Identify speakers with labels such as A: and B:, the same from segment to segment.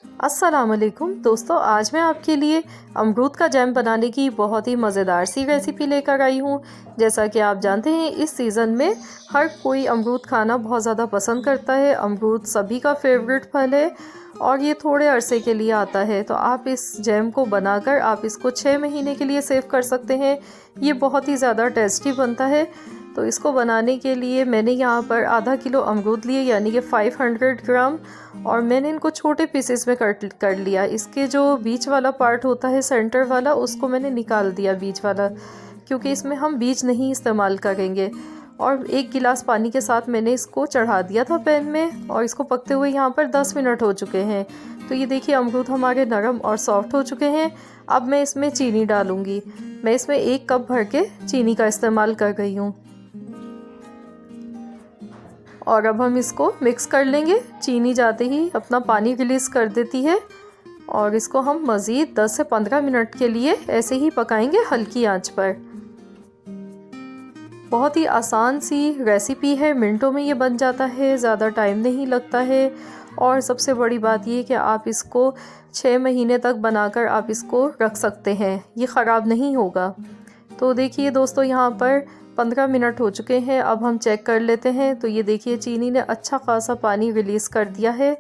A: अस्सलाम वालेकुम दोस्तों, आज मैं आपके लिए अमरूद का जैम बनाने की बहुत ही मज़ेदार सी रेसिपी लेकर आई हूँ। जैसा कि आप जानते हैं, इस सीज़न में हर कोई अमरूद खाना बहुत ज़्यादा पसंद करता है। अमरूद सभी का फेवरेट फल है और ये थोड़े अरसे के लिए आता है। तो आप इस जैम को बनाकर आप इसको 6 महीने के लिए सेव कर सकते हैं। ये बहुत ही ज़्यादा टेस्टी बनता है। तो इसको बनाने के लिए मैंने यहाँ पर आधा किलो अमरूद लिए, यानी कि 500 ग्राम, और मैंने इनको छोटे पीसेस में कट कर लिया। इसके जो बीच वाला पार्ट होता है, सेंटर वाला, उसको मैंने निकाल दिया बीच वाला, क्योंकि इसमें हम बीज नहीं इस्तेमाल करेंगे। और 1 गिलास पानी के साथ मैंने इसको चढ़ा दिया था पैन में, और इसको पकते हुए यहाँ पर 10 मिनट हो चुके हैं। तो ये देखिए, अमरूद हमारे नरम और सॉफ्ट हो चुके हैं। अब मैं इसमें चीनी डालूँगी। मैं इसमें 1 कप भर के चीनी का इस्तेमाल कर रही हूँ। और अब हम इसको मिक्स कर लेंगे। चीनी जाते ही अपना पानी रिलीज़ कर देती है, और इसको हम मज़ीद 10 से 15 मिनट के लिए ऐसे ही पकाएंगे हल्की आंच पर। बहुत ही आसान सी रेसिपी है, मिनटों में ये बन जाता है, ज़्यादा टाइम नहीं लगता है। और सबसे बड़ी बात ये कि आप इसको 6 महीने तक बनाकर आप इसको रख सकते हैं, ये ख़राब नहीं होगा। तो देखिए दोस्तों, यहाँ पर 15 मिनट हो चुके हैं। अब हम चेक कर लेते हैं। तो ये देखिए, चीनी ने अच्छा खासा पानी रिलीज़ कर दिया है।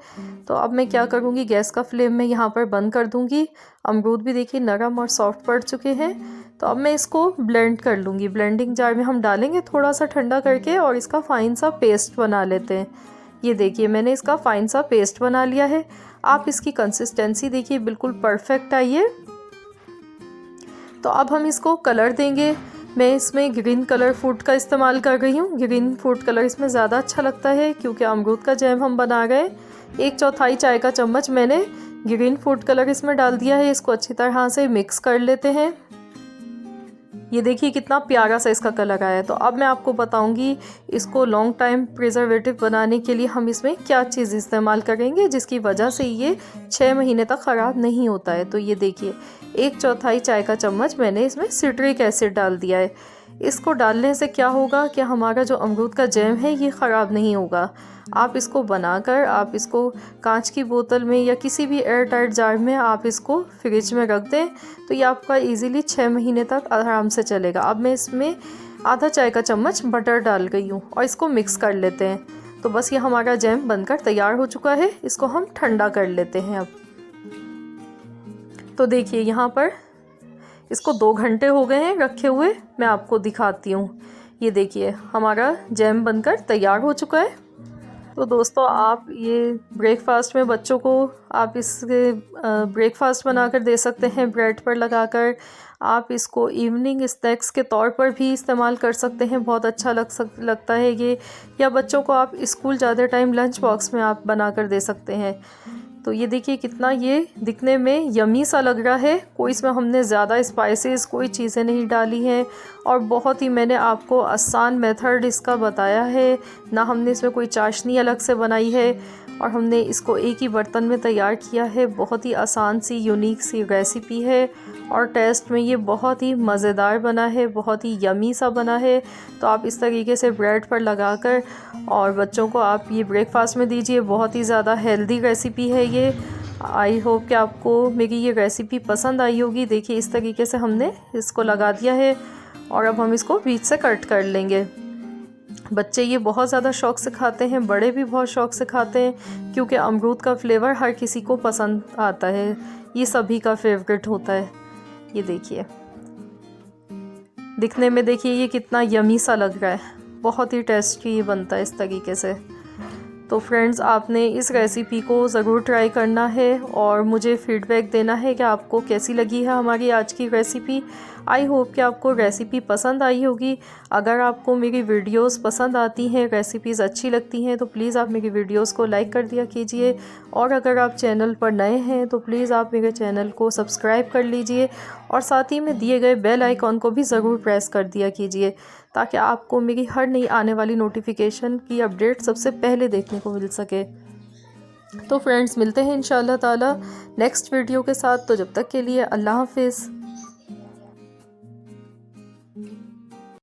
A: तो अब मैं क्या करूँगी, गैस का फ्लेम में यहाँ पर बंद कर दूँगी। अमरूद भी देखिए नरम और सॉफ्ट पड़ चुके हैं। तो अब मैं इसको ब्लेंड कर लूँगी। ब्लेंडिंग जार में हम डालेंगे थोड़ा सा ठंडा करके, और इसका फ़ाइन सा पेस्ट बना लेते हैं। ये देखिए, मैंने इसका फ़ाइन सा पेस्ट बना लिया है। आप इसकी कंसिस्टेंसी देखिए, बिल्कुल परफेक्ट आई है। तो अब हम इसको कलर देंगे। मैं इसमें ग्रीन कलर फूड का इस्तेमाल कर रही हूँ। ग्रीन फूड कलर इसमें ज़्यादा अच्छा लगता है, क्योंकि अमरूद का जैम हम बना गए। 1/4 चाय का चम्मच मैंने ग्रीन फूड कलर इसमें डाल दिया है। इसको अच्छी तरह से मिक्स कर लेते हैं। ये देखिए कितना प्यारा सा इसका कलर आया है। तो अब मैं आपको बताऊंगी इसको लॉन्ग टाइम प्रिजर्वेटिव बनाने के लिए हम इसमें क्या चीज़ इस्तेमाल करेंगे, जिसकी वजह से ये 6 महीने तक ख़राब नहीं होता है। तो ये देखिए, 1/4 चाय का चम्मच मैंने इसमें सिट्रिक एसिड डाल दिया है। इसको डालने से क्या होगा कि हमारा जो अमरूद का जैम है ये ख़राब नहीं होगा। आप इसको बनाकर आप इसको कांच की बोतल में या किसी भी एयर टाइट जार में आप इसको फ्रिज में रख दें, तो ये आपका इजीली 6 महीने तक आराम से चलेगा। अब मैं इसमें आधा चाय का चम्मच बटर डाल गई हूँ, और इसको मिक्स कर लेते हैं। तो बस ये हमारा जैम बनकर तैयार हो चुका है। इसको हम ठंडा कर लेते हैं अब। तो देखिए, यहाँ पर इसको 2 घंटे हो गए हैं रखे हुए। मैं आपको दिखाती हूँ। ये देखिए, हमारा जैम बनकर तैयार हो चुका है। तो दोस्तों, आप ये ब्रेकफास्ट में बच्चों को आप इसके ब्रेकफास्ट बनाकर दे सकते हैं, ब्रेड पर लगाकर। आप इसको इवनिंग स्नैक्स के तौर पर भी इस्तेमाल कर सकते हैं, बहुत अच्छा लगता है ये। या बच्चों को आप स्कूल जाते टाइम लंच बॉक्स में आप बनाकर दे सकते हैं। तो ये देखिए कितना ये दिखने में यमी सा लग रहा है। कोई इसमें हमने ज़्यादा स्पाइसेस कोई चीज़ें नहीं डाली हैं, और बहुत ही मैंने आपको आसान मेथड इसका बताया है। ना हमने इसमें कोई चाशनी अलग से बनाई है, और हमने इसको एक ही बर्तन में तैयार किया है। बहुत ही आसान सी यूनिक सी रेसिपी है, और टेस्ट में ये बहुत ही मज़ेदार बना है, बहुत ही यमी सा बना है। तो आप इस तरीके से ब्रेड पर लगाकर और बच्चों को आप ये ब्रेकफास्ट में दीजिए। बहुत ही ज़्यादा हेल्दी रेसिपी है ये। आई होप कि आपको मेरी ये रेसिपी पसंद आई होगी। देखिए, इस तरीके से हमने इसको लगा दिया है, और अब हम इसको बीच से कट कर लेंगे। बच्चे ये बहुत ज़्यादा शौक़ से खाते हैं, बड़े भी बहुत शौक़ से खाते हैं, क्योंकि अमरूद का फ्लेवर हर किसी को पसंद आता है। ये सभी का फेवरेट होता है। ये देखिए, दिखने में देखिए ये कितना यमी सा लग रहा है। बहुत ही टेस्टी बनता है इस तरीके से। तो फ्रेंड्स, आपने इस रेसिपी को ज़रूर ट्राई करना है, और मुझे फ़ीडबैक देना है कि आपको कैसी लगी है हमारी आज की रेसिपी। आई होप कि आपको रेसिपी पसंद आई होगी। अगर आपको मेरी वीडियोस पसंद आती हैं, रेसिपीज़ अच्छी लगती हैं, तो प्लीज़ आप मेरी वीडियोस को लाइक कर दिया कीजिए। और अगर आप चैनल पर नए हैं तो प्लीज़ आप मेरे चैनल को सब्सक्राइब कर लीजिए, और साथ ही में दिए गए बेल आइकॉन को भी ज़रूर प्रेस कर दिया कीजिए, ताकि आपको मेरी हर नई आने वाली नोटिफिकेशन की अपडेट सबसे पहले देखने को मिल सके। तो फ्रेंड्स, मिलते हैं इंशाल्लाह ताला नेक्स्ट वीडियो के साथ। तो जब तक के लिए अल्लाह हाफिज़।